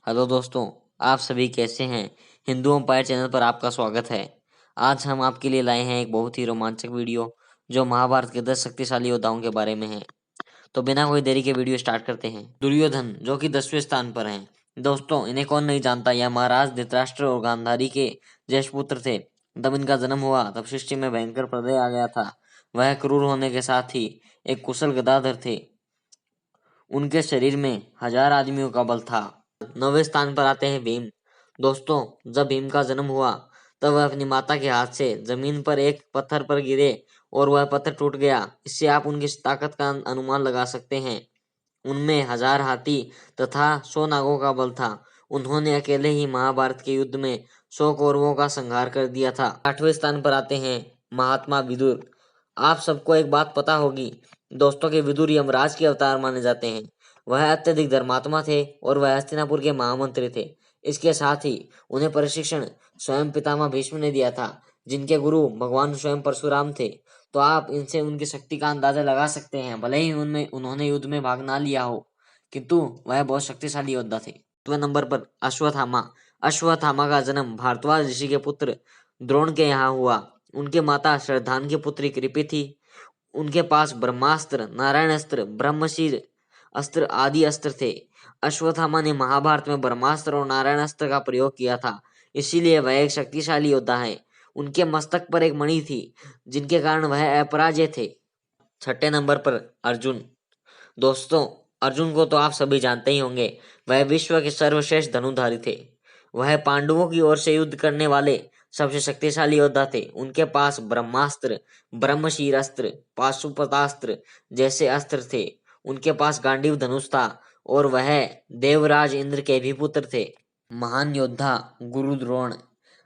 Hello दोस्तों, आप सभी कैसे हैं। हिंदू एम्पायर चैनल पर आपका स्वागत है। आज हम आपके लिए लाए हैं एक बहुत ही रोमांचक वीडियो जो महाभारत के 10 शक्तिशाली योद्धाओं के बारे में है। तो बिना कोई देरी के वीडियो स्टार्ट करते हैं। दुर्योधन जो कि 10वें स्थान पर हैं। दोस्तों, इन्हें कौन नहीं जानता, यह महाराज धृतराष्ट्र और गांधारी के ज्येष्ठ पुत्र थे। जब इनका जन्म हुआ तब सृष्टि में भयंकर प्रलय आ गया था। वह क्रूर होने के साथ ही एक कुशल गदाधर थे। उनके शरीर में 1000 आदमियों का बल था। 9वें स्थान पर आते हैं भीम। दोस्तों, जब भीम का जन्म हुआ तब वह अपनी माता के हाथ से जमीन पर एक पत्थर पर गिरे और वह पत्थर टूट गया। इससे आप उनकी ताकत का अनुमान लगा सकते हैं। उनमें 1000 हाथी तथा 100 नागों का बल था। उन्होंने अकेले ही महाभारत के युद्ध में 100 कौरवों का संहार कर दिया था। 8वें स्थान पर आते हैं महात्मा विदुर। आप सबको एक बात पता होगी दोस्तों के विदुर यमराज के अवतार माने जाते हैं। वह अत्यधिक धर्मात्मा थे और वह हस्तिनापुर के महामंत्री थे। इसके साथ ही उन्हें प्रशिक्षण स्वयं पितामह भीष्म ने दिया था, जिनके गुरु भगवान स्वयं परशुराम थे। तो आप इनसे उनकी शक्ति का अंदाजा लगा सकते हैं। भले ही उनमें उन्होंने युद्ध में भाग ना लिया हो, किंतु वह बहुत शक्तिशाली योद्धा थे। 2वें नंबर पर अश्वत्थामा। अश्वत्थामा का जन्म भारद्वाज ऋषि के पुत्र द्रोण के यहाँ हुआ। उनके माता श्रद्धान की पुत्री कृपि थी। उनके पास ब्रह्मास्त्र, नारायण अस्त्र, ब्रह्मशीर अस्त्र आदि अस्त्र थे। अश्वत्थामा ने महाभारत में ब्रह्मास्त्र और नारायण अस्त्र का प्रयोग किया था, इसीलिए वह एक शक्तिशाली योद्धा है। उनके मस्तक पर एक मणि थी, जिनके कारण वह अपराजय थे। 6ठे नंबर पर अर्जुन। दोस्तों, अर्जुन को तो आप सभी जानते ही होंगे। वह विश्व के सर्वश्रेष्ठ धनुधारी थे। वह पांडवों की ओर से युद्ध करने वाले सबसे शक्तिशाली योद्धा थे। उनके पास ब्रह्मास्त्र, ब्रह्मशीर अस्त्र, पाशुपतास्त्र जैसे अस्त्र थे। उनके पास गांडीव धनुष था और वह देवराज इंद्र के भी पुत्र थे। महान योद्धा गुरु द्रोण।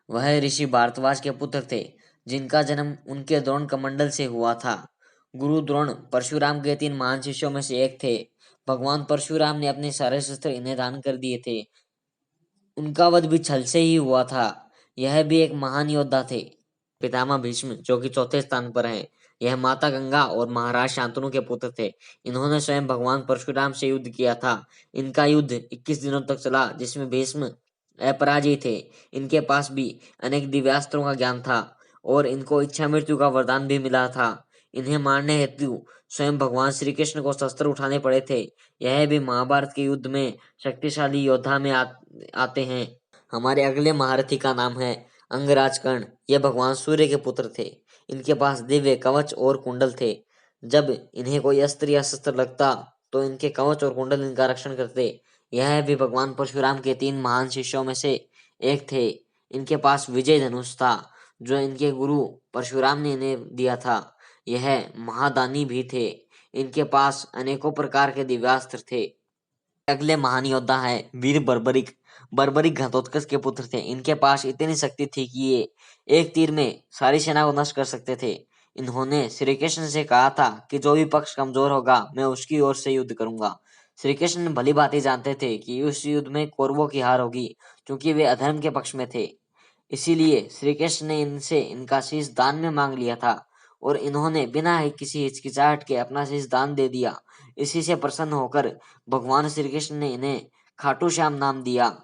वह ऋषि भारद्वाज के पुत्र थे, जिनका जन्म उनके द्रोण कमंडल से हुआ था। गुरु द्रोण परशुराम के 3 महान शिष्यों में से एक थे। भगवान परशुराम ने अपने सारे शस्त्र इन्हें दान कर दिए थे। उनका वध भी छल से ही हुआ था। यह भी एक महान योद्धा थे। पितामह भीष्म जो कि 4थे स्थान पर हैं। यह माता गंगा और महाराज शांतनु के पुत्र थे। इन्होंने स्वयं भगवान परशुराम से युद्ध किया था। इनका युद्ध 21 दिनों तक चला, जिसमें भीष्म अपराजय थे। इनके पास भी अनेक दिव्यास्त्रों का ज्ञान था और इनको इच्छा मृत्यु का वरदान भी मिला था। इन्हें मारने हेतु स्वयं भगवान श्री कृष्ण को शस्त्र उठाने पड़े थे। यह भी महाभारत के युद्ध में शक्तिशाली योद्धा में आते हैं। हमारे अगले महारथी का नाम है अंगराज कर्ण। ये भगवान सूर्य के पुत्र थे। इनके पास दिव्य कवच और कुंडल थे। जब इन्हें कोई अस्त्र या शस्त्र लगता तो इनके कवच और कुंडल इनका रक्षण करते। यह भी भगवान परशुराम के 3 महान शिष्यों में से एक थे। इनके पास विजय धनुष था, जो इनके गुरु परशुराम ने इन्हें दिया था। यह महादानी भी थे। इनके पास अनेकों प्रकार के दिव्यास्त्र थे। अगले महान योद्धा है वीर बर्बरिक। बर्बरिक घटोत्कच के पुत्र थे। इनके पास इतनी शक्ति थी कि ये एक तीर में सारी सेना को नष्ट कर सकते थे। इन्होंने श्री कृष्ण से कहा था कि जो भी पक्ष कमजोर होगा मैं उसकी ओर से युद्ध करूंगा। श्री कृष्ण भली भांति जानते थे कि उस युद्ध में कौरवों की हार होगी, क्योंकि वे अधर्म के पक्ष में थे। इसीलिए श्री कृष्ण ने इनसे इनका शीश दान में मांग लिया था और इन्होंने बिना ही किसी हिचकिचाहट के अपना शीश दान दे दिया। इसी से प्रसन्न होकर भगवान श्री कृष्ण ने इन्हें खाटू श्याम नाम दिया।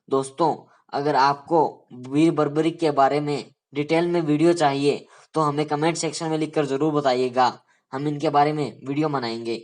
दोस्तों, अगर आपको वीर बर्बरिक के बारे में डिटेल में वीडियो चाहिए तो हमें कमेंट सेक्शन में लिखकर जरूर बताइएगा। हम इनके बारे में वीडियो बनाएंगे।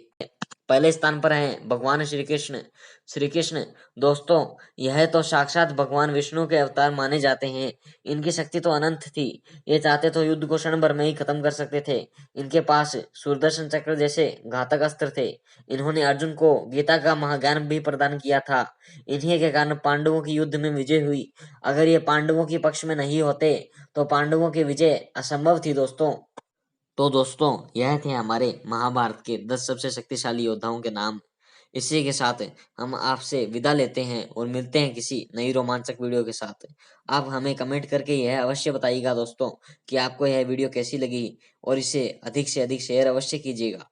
पहले स्थान पर हैं भगवान श्री कृष्ण। श्री कृष्ण दोस्तों, यह तो साक्षात भगवान विष्णु के अवतार माने जाते हैं। इनकी शक्ति तो अनंत थी। ये चाहते तो युद्ध को क्षण भर में ही खत्म कर सकते थे। इनके पास सुदर्शन चक्र जैसे घातक अस्त्र थे। इन्होंने अर्जुन को गीता का महाज्ञान भी प्रदान किया था। इन्हीं के कारण पांडवों की युद्ध में विजय हुई। अगर ये पांडवों के पक्ष में नहीं होते तो पांडवों की विजय असंभव थी दोस्तों। तो दोस्तों, यह थे हमारे महाभारत के 10 सबसे शक्तिशाली योद्धाओं के नाम। इसी के साथ हम आपसे विदा लेते हैं और मिलते हैं किसी नई रोमांचक वीडियो के साथ। आप हमें कमेंट करके यह अवश्य बताइएगा दोस्तों कि आपको यह वीडियो कैसी लगी और इसे अधिक से अधिक शेयर अवश्य कीजिएगा।